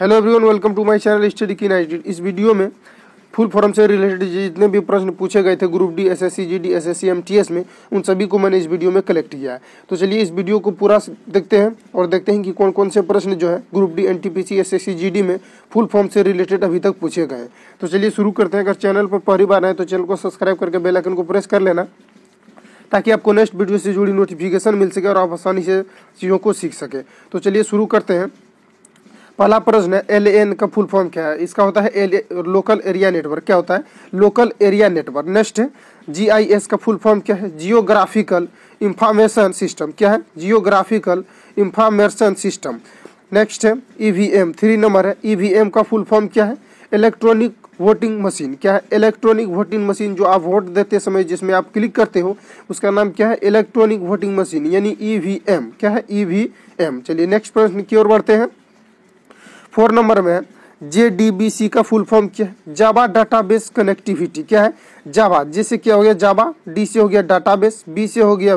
Hello everyone, welcome to my channel study की night. इस video में फुल फॉर्म से रिलेटेड जितने भी प्रश्न पूछे गए थे group D, SSC GD, SSC MTS में, उन सभी को मैंने इस वीडियो में कलेक्ट किया है। तो चलिए इस वीडियो को पूरा देखते हैं और देखते हैं कि कौन कौन से प्रश्न जो है group D, NTPC, SSC GD में फुल फॉर्म से रिलेटेड अभी तक पूछे गए हैं। तो चलिए शुरू करते हैं। अगर चैनल पर पहली बार आए तो चैनल को सब्सक्राइब करके बेल आइकन को प्रेस कर लेना, ताकि आपको नेक्स्ट वीडियो से जुड़ी नोटिफिकेशन मिल सके और आप आसानी से चीज़ों को सीख सके। तो चलिए शुरू करते हैं। पहला प्रश्न है, LAN का फुल फॉर्म क्या है? इसका होता है लोकल एरिया नेटवर्क। क्या होता है? Local area network. नेक्स्ट है, GIS का फुल फॉर्म क्या है? Geographical information system. क्या है? Geographical information system. नेक्स्ट है EVM, 3 नंबर है। EVM का फुल फॉर्म क्या है? Electronic voting machine. क्या है? Electronic voting machine. जो आप वोट देते समय जिसमें आप क्लिक करते हो उसका नाम क्या है? इलेक्ट्रॉनिक वोटिंग मशीन, यानी EVM। क्या है? EVM। चलिए नेक्स्ट प्रश्न की ओर बढ़ते हैं। 4 नंबर में है, JDBC का फुल फॉर्म क्या है? जावा डाटाबेस कनेक्टिविटी। क्या है? जावा, जैसे क्या हो गया जावा, D से हो गया डाटाबेस, B से हो गया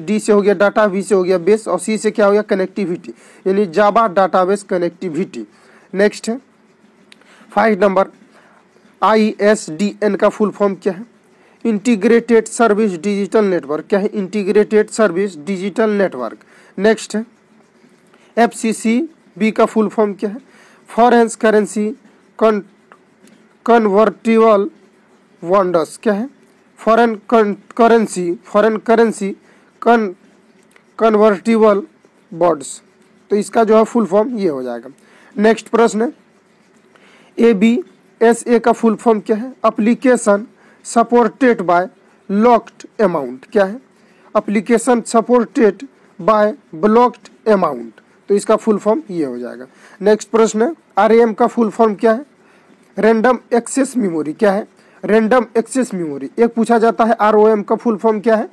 D से हो गया डाटा, V से हो गया बेस, और C से क्या हो गया कनेक्टिविटी, यानी जावा डाटाबेस कनेक्टिविटी। नेक्स्ट है 5 नंबर, ISDN का फुल फॉर्म क्या है? Integrated service digital network. क्या है? Integrated service digital network. Next है FCCB का फुल फॉर्म क्या है? Foreign currency convertible bonds. क्या है? Foreign currency convertible bonds. तो इसका जो है फुल फॉर्म ये हो जाएगा। नेक्स्ट प्रश्न है, ABSA का फुल फॉर्म क्या है? Application supported by blocked amount. क्या है? Application supported by blocked amount. तो इसका फुल फॉर्म ये हो जाएगा। नेक्स्ट प्रश्न है, RAM का फुल फॉर्म क्या है? Random access memory. क्या है? Random access memory. एक पूछा जाता है ROM का फुल फॉर्म क्या है?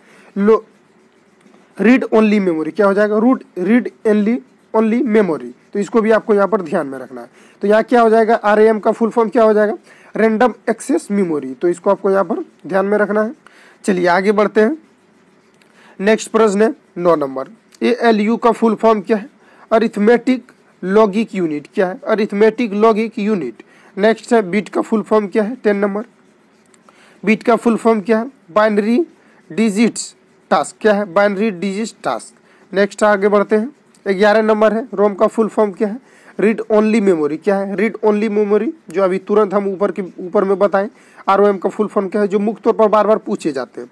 Read only memory. क्या हो जाएगा? Read only memory. तो इसको भी आपको यहाँ पर ध्यान में रखना है। तो यहाँ क्या हो जाएगा? RAM का फुल फॉर्म क्या हो जाएगा? Random access memory. तो इसको आपको यहाँ पर ध्यान में रखना है। चलिए आगे बढ़ते हैं। नेक्स्ट प्रश्न है 9 नंबर, ALU का फुल फॉर्म क्या है? Arithmetic logic unit. क्या है? Arithmetic logic unit. नेक्स्ट है बीट का फुल फॉर्म क्या है? 10 नंबर, बीट का फुल फॉर्म क्या है? Binary digits task. क्या है? Binary digit task. नेक्स्ट आगे बढ़ते हैं। 11 नंबर है, रोम का फुल फॉर्म क्या है? Read only memory. क्या है? रीड ओनली मेमोरी, जो अभी तुरंत हम ऊपर में बताएं। ROM का फुल फॉर्म क्या है? जो मुख्य तौर पर बार बार पूछे जाते हैं।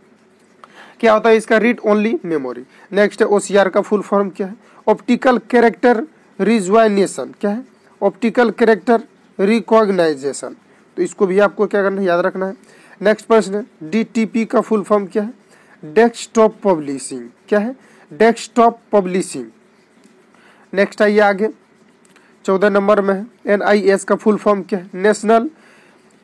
क्या होता है इसका? Read only memory. नेक्स्ट है OCR का फुल फॉर्म क्या है? Optical character resolution. क्या है? Optical character recognition. तो इसको भी आपको क्या करना है? याद रखना है। नेक्स्ट प्रश्न है, DTP का फुल फॉर्म क्या है? Desktop publishing. क्या है? Desktop publishing. नेक्स्ट आइए आगे, 14 नंबर में है, NIS का फुल फॉर्म क्या है? National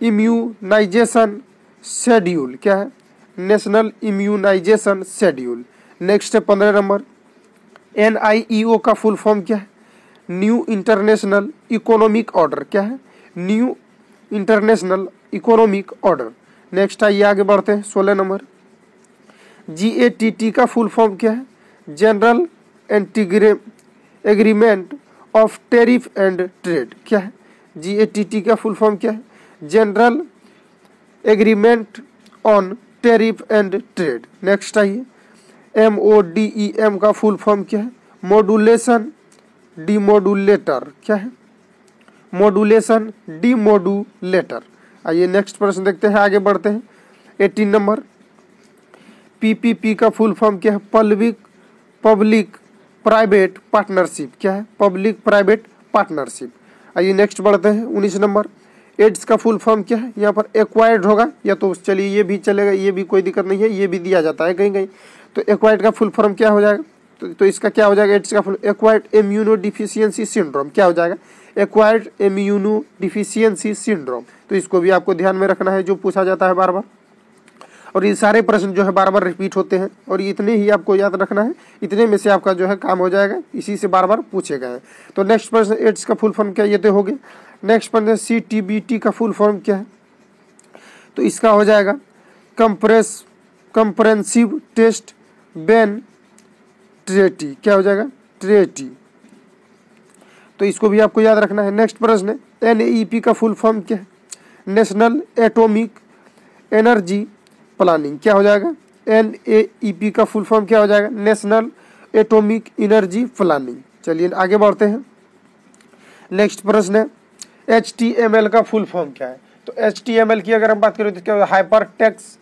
immunization schedule. क्या है? National immunization schedule. नेक्स्ट है 15 नंबर, NIEO का फुल फॉर्म क्या है? New international economic order. क्या है? New international economic order. Next आइए आगे बढ़ते हैं। 16 नंबर, GATT का फुल फॉर्म क्या है? General agreement of tariff and trade. क्या है? GATT का फुल फॉर्म क्या है? General agreement on tariff and trade. Next आइए, MODEM का फुल फॉर्म क्या है? Modulation demodulator. क्या है? Modulation demodulator. आइए नेक्स्ट प्रश्न देखते हैं, आगे बढ़ते हैं। 18 नंबर, PPP का फुल फॉर्म क्या है? Public private partnership. क्या है? Public private partnership. आइए नेक्स्ट बढ़ते हैं। 19 नंबर, एड्स का फुल फॉर्म क्या है? यहाँ पर एक्वायर्ड होगा या तो चलिए ये भी चलेगा, ये भी कोई दिक्कत नहीं है, ये भी दिया जाता है कहीं कहीं। तो एक्वायर्ड का फुल फॉर्म क्या हो जाएगा? तो इसका क्या हो जाएगा? एड्स का full acquired immuno deficiency syndrome. क्या हो जाएगा? Acquired immuno deficiency syndrome. तो इसको भी आपको ध्यान में रखना है, जो पूछा जाता है बार बार। और ये सारे प्रश्न जो है बार बार रिपीट होते हैं और इतने ही आपको याद रखना है। इतने में से आपका जो है काम हो जाएगा, इसी से बार बार पूछे गए हैं। तो नेक्स्ट प्रश्न, एड्स का फुल फॉर्म क्या? ये तो हो गया। नेक्स्ट प्रश्न, CTBT का फुल फॉर्म क्या है? तो इसका हो जाएगा कंप्रेहेंसिव टेस्ट बैन ट्रेटी। क्या हो जाएगा? ट्रेटी। तो इसको भी आपको याद रखना है। नेक्स्ट प्रश्न है NEP का फुल फॉर्म क्या है? National atomic energy planning. क्या हो जाएगा? NAEP का फुल फॉर्म क्या हो जाएगा? National atomic energy planning. चलिए आगे बढ़ते हैं। नेक्स्ट प्रश्न है HTML का फुल फॉर्म क्या है? तो HTML की अगर हम बात करें तो क्या होगा? Hyper text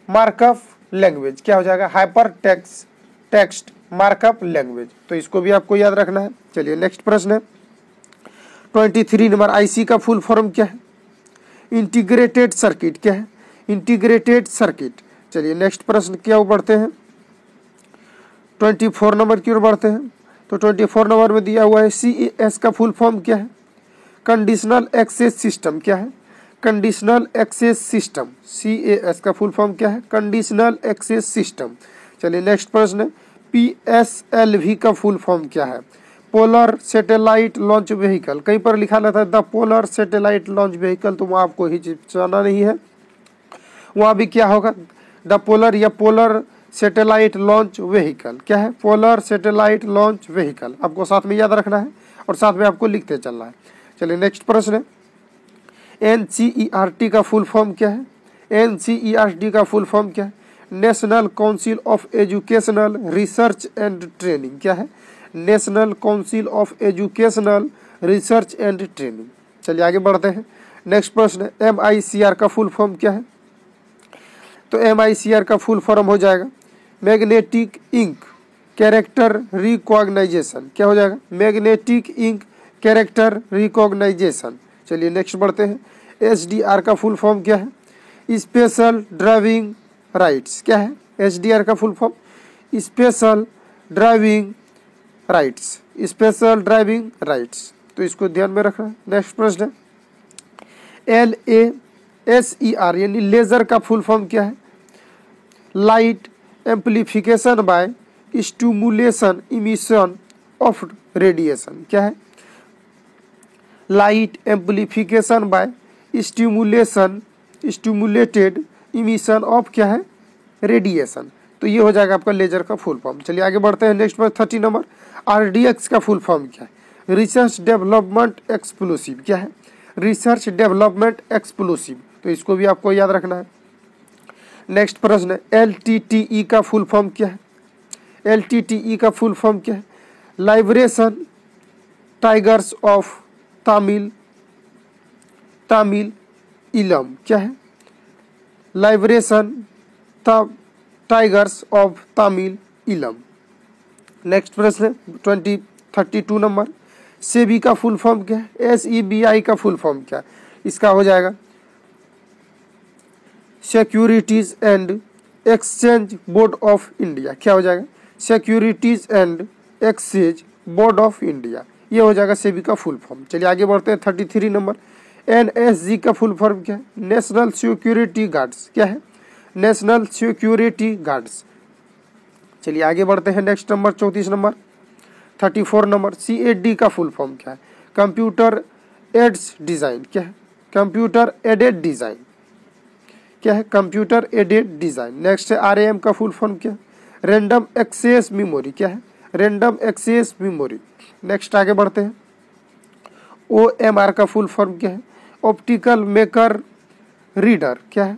markup language. क्या हो जाएगा? Hyper text markup language. तो इसको भी आपको याद रखना है। चलिए नेक्स्ट प्रश्न है 23 नंबर IC का फुल फॉर्म क्या है? Integrated circuit. क्या है? Integrated circuit. चलिए नेक्स्ट प्रश्न क्या बढ़ते हैं 24 नंबर की ओर बढ़ते हैं। तो 24 नंबर में दिया हुआ है CAS का फुल फॉर्म क्या है? Conditional access system. क्या है? Conditional access system. CAS का फुल फॉर्म क्या है? Conditional access system. चलिए नेक्स्ट प्रश्न है PSLV का फुल फॉर्म क्या है? Polar satellite launch vehicle. कहीं पर लिखा रहता है the polar satellite launch vehicle, तो वहाँ आपको हिचकिचाना नहीं है, वहाँ भी क्या होगा? द पोलर या पोलर सैटेलाइट लॉन्च व्हीकल। क्या है? Polar satellite launch vehicle. आपको साथ में याद रखना है और साथ में आपको लिखते चलना है। चलिए नेक्स्ट प्रश्न है NCERT का फुल फॉर्म क्या है? NCERT का फुल फॉर्म क्या है? National council of educational research and training. क्या है? National council of educational research and training. चलिए आगे बढ़ते हैं। नेक्स्ट प्रश्न है MICR का फुल फॉर्म क्या है? तो MICR का फुल फॉर्म हो जाएगा मैग्नेटिक इंक कैरेक्टर रिकॉग्नाइजेशन। क्या हो जाएगा? Magnetic ink character recognition. चलिए नेक्स्ट बढ़ते हैं SDR का फुल फॉर्म क्या है? Special driving rights. क्या है? SDR का full form special driving rights. Special driving rights. तो इसको ध्यान में रखना है। नेक्स्ट प्रश्न है LASER यानी लेजर का फुल फॉर्म क्या है? Light amplification by stimulation emission of radiation. क्या है? Light amplification by stimulated emission of क्या है? रेडिएशन। तो ये हो जाएगा आपका लेजर का फुल फॉर्म। चलिए आगे बढ़ते हैं। नेक्स्ट पर 30 नंबर RDX का फुल फॉर्म क्या है? Research development explosive. क्या है? Research development explosive. तो इसको भी आपको याद रखना है। नेक्स्ट प्रश्न है LTTE का फुल फॉर्म क्या है? LTTE का फुल फॉर्म क्या है? लाइब्रेशन टाइगर्स ऑफ तमिल इलम। क्या है? लाइब्रेशन टाइगर्स ऑफ तमिल इलम। नेक्स्ट प्रश्न है 32 नंबर सेबी का फुल फॉर्म क्या है? SEBI का फुल फॉर्म क्या है? इसका हो जाएगा securities and exchange board of India. क्या हो जाएगा? Securities and exchange board of India. ये हो जाएगा सेबी का फुल फॉर्म। चलिए आगे बढ़ते हैं 33 नंबर NSG का फुल फॉर्म क्या है? National security guards. क्या है? National security guards. चलिए आगे बढ़ते हैं। Next number 34 number 34 number CAD का फुल फॉर्म क्या है? Computer aids design. क्या है? Computer aided design. क्या है? Computer aided design. नेक्स्ट है RAM का फुल फॉर्म क्या है? Random access memory. क्या है? Random access memory. नेक्स्ट आगे बढ़ते हैं OMR का फुल फॉर्म क्या है? Optical maker reader. क्या है?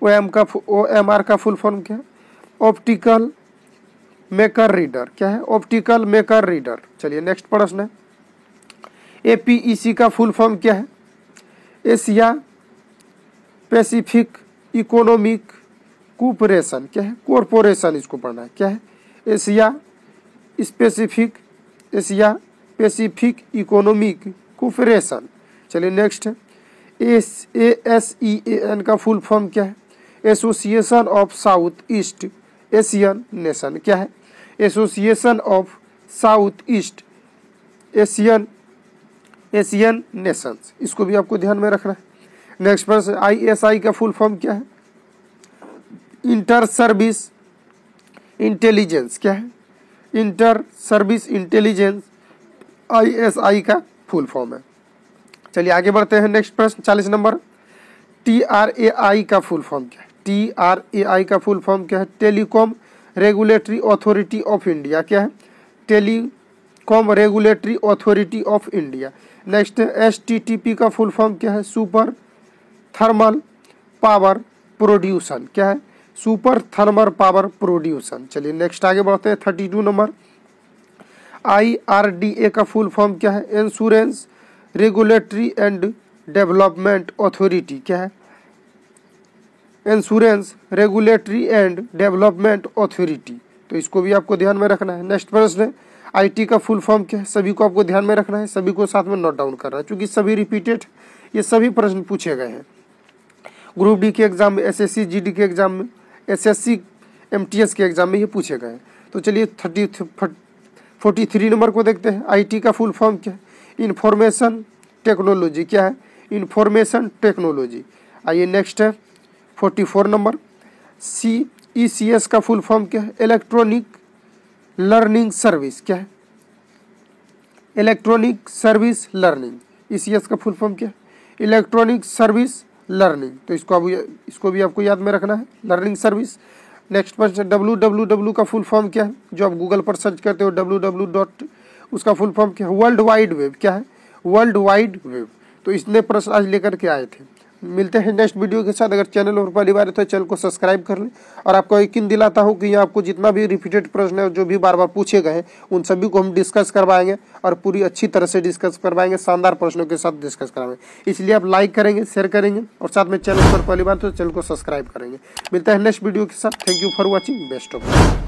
OMR का फुल फॉर्म क्या है? Optical maker reader. क्या है? Optical maker reader. चलिए नेक्स्ट प्रश्न है APEC का फुल फॉर्म क्या है? Asia Pacific economic cooperation. क्या है? कॉरपोरेशन इसको पढ़ना है। क्या है? Asia Pacific economic cooperation. चलिए नेक्स्ट है ASEAN का फुल फॉर्म क्या है? Association of south east Asian nation. क्या है? Association of south east Asian Nations. इसको भी आपको ध्यान में रखना है। नेक्स्ट प्रश्न ISI का फुल फॉर्म क्या है? Inter service intelligence. क्या है? इंटर सर्विस इंटेलिजेंस ISI का फुल फॉर्म है। चलिए आगे बढ़ते हैं। नेक्स्ट प्रश्न 40 नंबर TRAI का फुल फॉर्म क्या है? TRAI का फुल फॉर्म क्या है? Telecom regulatory authority of India. क्या है? Com regulatory authority of India. Next STTP का फुल फॉर्म क्या है? Super thermal power production. क्या है? Super thermal power production. चलिए नेक्स्ट आगे बढ़ते हैं 32 नंबर। IRDA का फुल फॉर्म क्या है? Insurance regulatory and development authority. क्या है? Insurance regulatory and development authority. तो इसको भी आपको ध्यान में रखना है। नेक्स्ट प्रश्न है IT का फुल फॉर्म क्या है? सभी को आपको ध्यान में रखना है, सभी को साथ में नोट डाउन करना है, क्योंकि सभी रिपीटेड ये सभी प्रश्न पूछे गए हैं ग्रुप डी के एग्जाम में, SSC GD के एग्जाम में, SSC MTS के एग्जाम में ये पूछे गए हैं। तो चलिए 43 नंबर को देखते हैं। IT का फुल फॉर्म क्या है? Information technology. क्या है? Information technology. आइए नेक्स्ट है 44 नंबर। ECS का फुल फॉर्म क्या है? Electronic learning service. क्या है? Electronic service learning. ECS का फुल फॉर्म क्या है? Electronic service learning. तो इसको भी आपको याद में रखना है, learning service. Next question www का फुल फॉर्म क्या है? जो आप गूगल पर सर्च करते हो www. उसका फुल फॉर्म क्या है? World wide web. क्या है? World wide web. तो इसने प्रश्न आज लेकर के आए थे। मिलते हैं नेक्स्ट वीडियो के साथ। अगर चैनल और पहली बार है तो चैनल को सब्सक्राइब कर लें। और आपको यकीन दिलाता हूँ कि आपको जितना भी रिपीटेड प्रश्न है, जो भी बार बार पूछे गए हैं, उन सभी को हम डिस्कस करवाएंगे और पूरी अच्छी तरह से डिस्कस करवाएंगे, शानदार प्रश्नों के साथ डिस्कस करवाएंगे। इसलिए आप लाइक करेंगे, शेयर करेंगे और साथ में चैनल पर पहली बार तो चैनल को सब्सक्राइब करेंगे। मिलता है नेक्स्ट वीडियो के साथ। Thank you for watching. Best of luck.